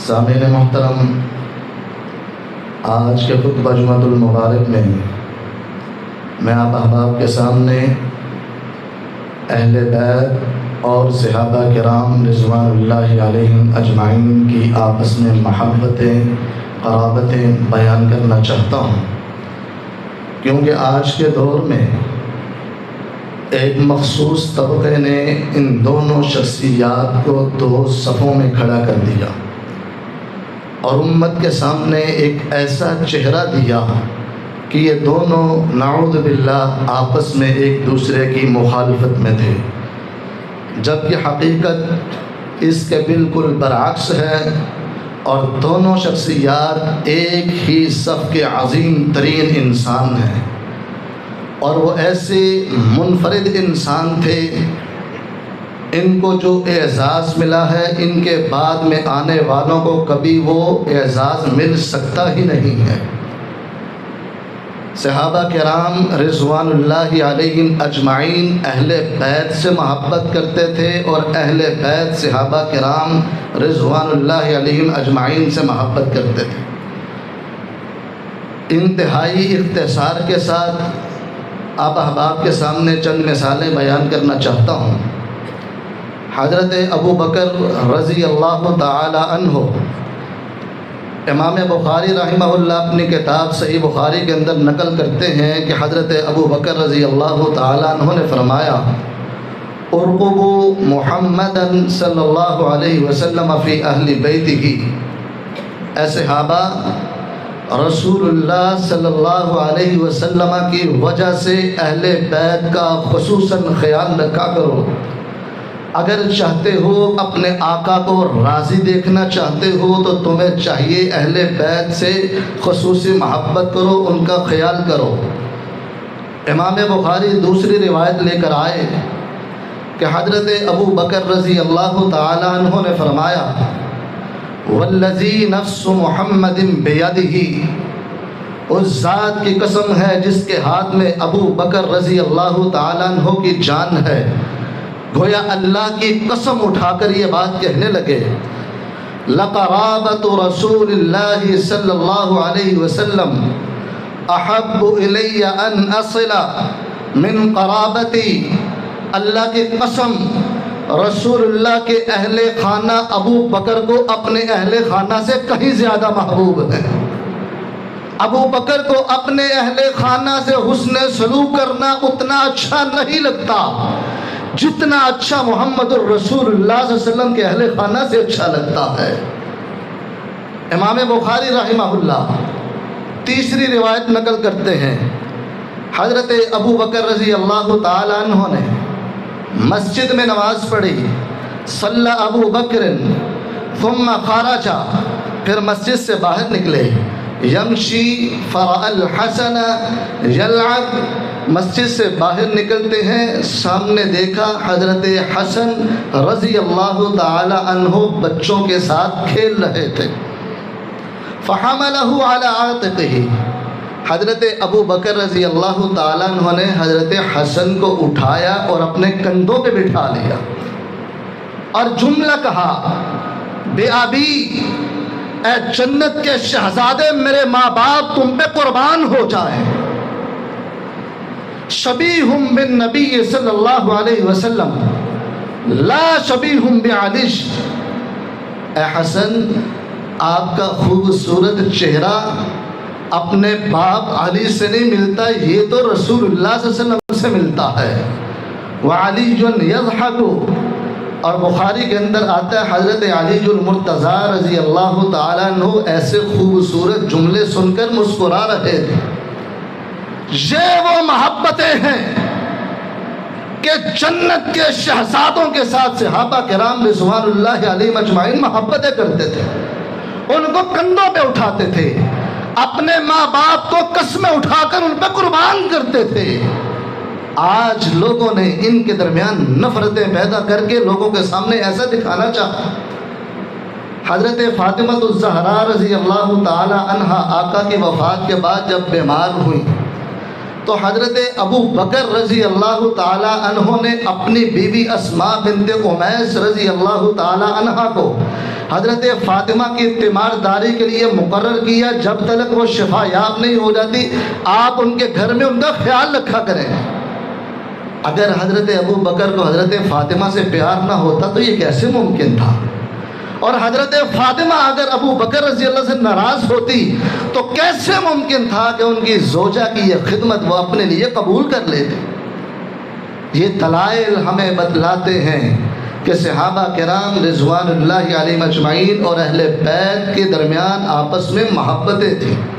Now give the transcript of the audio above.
سامعین محترم، آج کے خطبہ جمعۃ المبارک میں آپ احباب کے سامنے اہل بیت اور صحابہ کرام رضوان اللہ علیہم اجمعین کی آپس میں محبتیں قرابتیں بیان کرنا چاہتا ہوں، کیونکہ آج کے دور میں ایک مخصوص طبقے نے ان دونوں شخصیات کو دو صفوں میں کھڑا کر دیا اور امت کے سامنے ایک ایسا چہرہ دیا کہ یہ دونوں نعوذ باللہ آپس میں ایک دوسرے کی مخالفت میں تھے، جبکہ حقیقت اس کے بالکل برعکس ہے اور دونوں شخصیات ایک ہی صف کے عظیم ترین انسان ہیں، اور وہ ایسے منفرد انسان تھے، ان کو جو اعزاز ملا ہے ان کے بعد میں آنے والوں کو کبھی وہ اعزاز مل سکتا ہی نہیں ہے۔ صحابہ کرام رضوان اللہ علیہم اجمعین اہل بیت سے محبت کرتے تھے اور اہل بیت صحابہ کرام رضوان اللہ علیہم اجمعین سے محبت کرتے تھے۔ انتہائی اختصار کے ساتھ آپ احباب کے سامنے چند مثالیں بیان کرنا چاہتا ہوں۔ حضرت ابو بکر رضی اللہ تعالی عنہ، امام بخاری رحمہ اللہ اپنی کتاب صحیح بخاری کے اندر نقل کرتے ہیں کہ حضرت ابو بکر رضی اللہ تعالی عنہ نے فرمایا، ارقبوا محمدا صلی اللہ علیہ وسلم فی اہل بیتہ، اے صحابہ رسول اللہ صلی اللہ علیہ وسلم کی وجہ سے اہل بیت کا خصوصاً خیال رکھا کرو۔ اگر چاہتے ہو اپنے آقا کو راضی دیکھنا چاہتے ہو تو تمہیں چاہیے اہل بیت سے خصوصی محبت کرو، ان کا خیال کرو۔ امام بخاری دوسری روایت لے کر آئے کہ حضرت ابو بکر رضی اللہ تعالی عنہ نے فرمایا، والذی نفس محمد بیدہ، اس ذات کی قسم ہے جس کے ہاتھ میں ابو بکر رضی اللہ تعالی عنہ کی جان ہے، گویا اللہ کی قسم اٹھا کر یہ بات کہنے لگے، لقرابۃ رسول اللہ صلی اللہ علیہ وسلم احب الی ان اصل من قرابتی، اللہ کی قسم رسول اللہ کے اہل خانہ ابو بکر کو اپنے اہل خانہ سے کہیں زیادہ محبوب ہے۔ ابو بکر کو اپنے اہل خانہ سے حسن سلوک کرنا اتنا اچھا نہیں لگتا جتنا اچھا محمد الرسول اللہ صلی اللہ علیہ وسلم کے اہل خانہ سے اچھا لگتا ہے۔ امام بخاری رحمہ اللہ تیسری روایت نقل کرتے ہیں، حضرت ابو بکر رضی اللہ تعالی عنہ نے مسجد میں نماز پڑھی، صلی ابو بکر ثم خرج، پھر مسجد سے باہر نکلے، یمشی فرأى الحسن یلعب، مسجد سے باہر نکلتے ہیں، سامنے دیکھا حضرت حسن رضی اللہ تعالی عنہ بچوں کے ساتھ کھیل رہے تھے، فحملہ علی عاتقہ، حضرت ابو بکر رضی اللہ تعالیٰ عنہ نے حضرت حسن کو اٹھایا اور اپنے کندھوں پہ بٹھا لیا اور جملہ کہا، بے ابی، اے جنت کے شہزادے میرے ماں باپ تم پہ قربان ہو جائیں، شبیہم بالنبی صلی اللہ علیہ وسلم لا شبیہم بعلی، اے حسن آپ کا خوبصورت چہرہ اپنے باپ علی سے نہیں ملتا، یہ تو رسول اللہ صلی اللہ علیہ وسلم سے ملتا ہے۔ وعلی یضحک، اور بخاری کے اندر آتا ہے حضرت علی المرتضیٰ رضی اللہ تعالیٰ عنہ ایسے خوبصورت جملے سن کر مسکرا رہے تھے۔ یہ وہ محبتیں ہیں کہ جنت کے شہزادوں کے ساتھ صحابہ کرام رضوان اللہ علیہم اجمعین محبتیں کرتے تھے، ان کو کندھوں پہ اٹھاتے تھے، اپنے ماں باپ کو قسمیں اٹھا کر ان پہ قربان کرتے تھے۔ آج لوگوں نے ان کے درمیان نفرتیں پیدا کر کے لوگوں کے سامنے ایسا دکھانا چاہا۔ حضرت فاطمہ الزہرا رضی اللہ تعالی عنہا آقا کی وفات کے بعد جب بیمار ہوئی تو حضرت ابو بکر رضی اللہ تعالی عنہ نے اپنی بیوی اسماء بنت امیس رضی اللہ تعالی عنہا کو حضرت فاطمہ کی تیمارداری کے لیے مقرر کیا، جب تک وہ شفا یاب نہیں ہو جاتی آپ ان کے گھر میں ان کا خیال رکھا کریں۔ اگر حضرت ابو بکر کو حضرت فاطمہ سے پیار نہ ہوتا تو یہ کیسے ممکن تھا؟ اور حضرت فاطمہ اگر ابو بکر رضی اللہ سے ناراض ہوتی تو کیسے ممکن تھا کہ ان کی زوجہ کی یہ خدمت وہ اپنے لیے قبول کر لیتے؟ یہ دلائل ہمیں بتلاتے ہیں کہ صحابہ کرام رضوان اللہ علیہم اجمعین اور اہل بیت کے درمیان آپس میں محبتیں تھیں۔